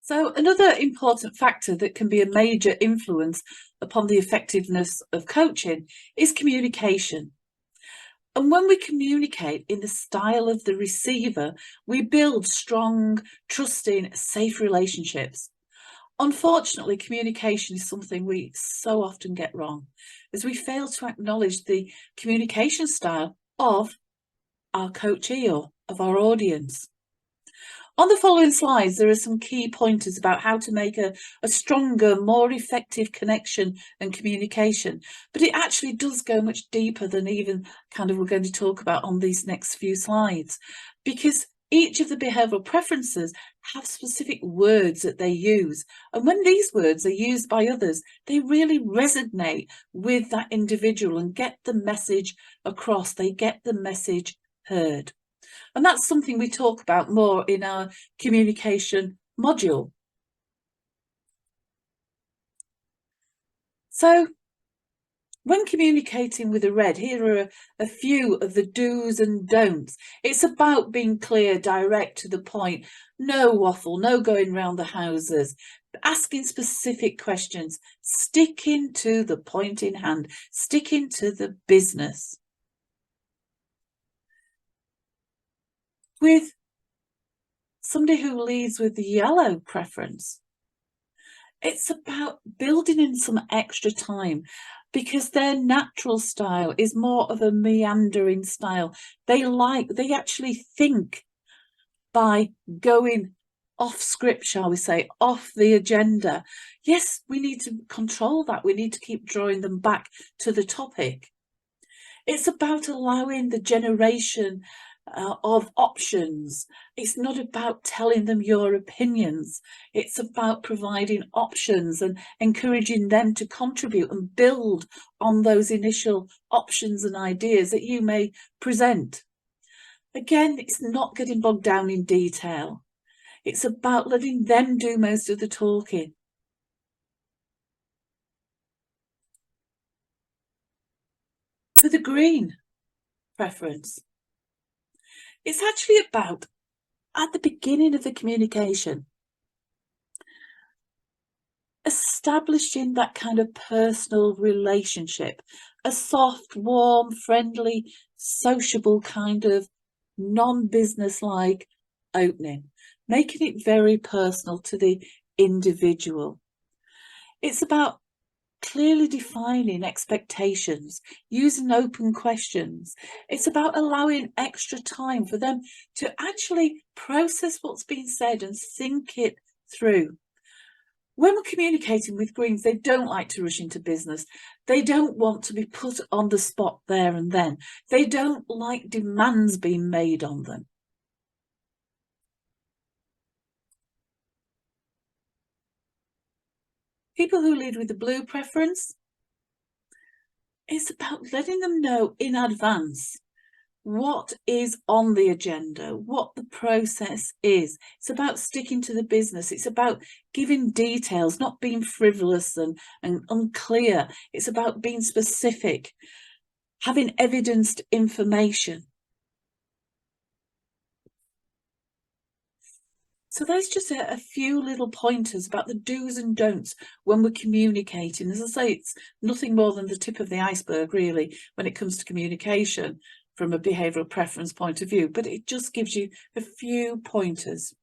So another important factor that can be a major influence upon the effectiveness of coaching is communication. And when we communicate in the style of the receiver, we build strong, trusting, safe relationships. Unfortunately, communication is something we so often get wrong, as we fail to acknowledge the communication style of our coachee or of our audience. On the following slides, there are some key pointers about how to make a stronger, more effective connection and communication. But it actually does go much deeper than even kind of we're going to talk about on these next few slides, because each of the behavioural preferences have specific words that they use. And when these words are used by others, they really resonate with that individual and get the message across. They get the message heard. And that's something we talk about more in our communication module. So when communicating with a red, here are a few of the do's and don'ts. It's about being clear, direct, to the point, no waffle, no going round the houses, asking specific questions, sticking to the point in hand, sticking to the business. With somebody who leads with the yellow preference, it's about building in some extra time because their natural style is more of a meandering style. They actually think by going off script, shall we say, off the agenda. Yes, we need to control that. We need to keep drawing them back to the topic. It's about allowing the generation of options. It's not about telling them your opinions. It's about providing options and encouraging them to contribute and build on those initial options and ideas that you may present. Again, it's not getting bogged down in detail. It's about letting them do most of the talking. For the green preference, it's actually about, at the beginning of the communication, establishing that kind of personal relationship, a soft, warm, friendly, sociable kind of non-business-like opening, making it very personal to the individual. It's about clearly defining expectations, using open questions. It's about allowing extra time for them to actually process what's been said and think it through. When we're communicating with greens, they don't like to rush into business. They don't want to be put on the spot there and then. They don't like demands being made on them. People who lead with the blue preference, it's about letting them know in advance what is on the agenda, what the process is. It's about sticking to the business. It's about giving details, not being frivolous and unclear. It's about being specific, having evidenced information. So there's just a few little pointers about the do's and don'ts when we're communicating. As I say, it's nothing more than the tip of the iceberg, really, when it comes to communication from a behavioural preference point of view, but it just gives you a few pointers.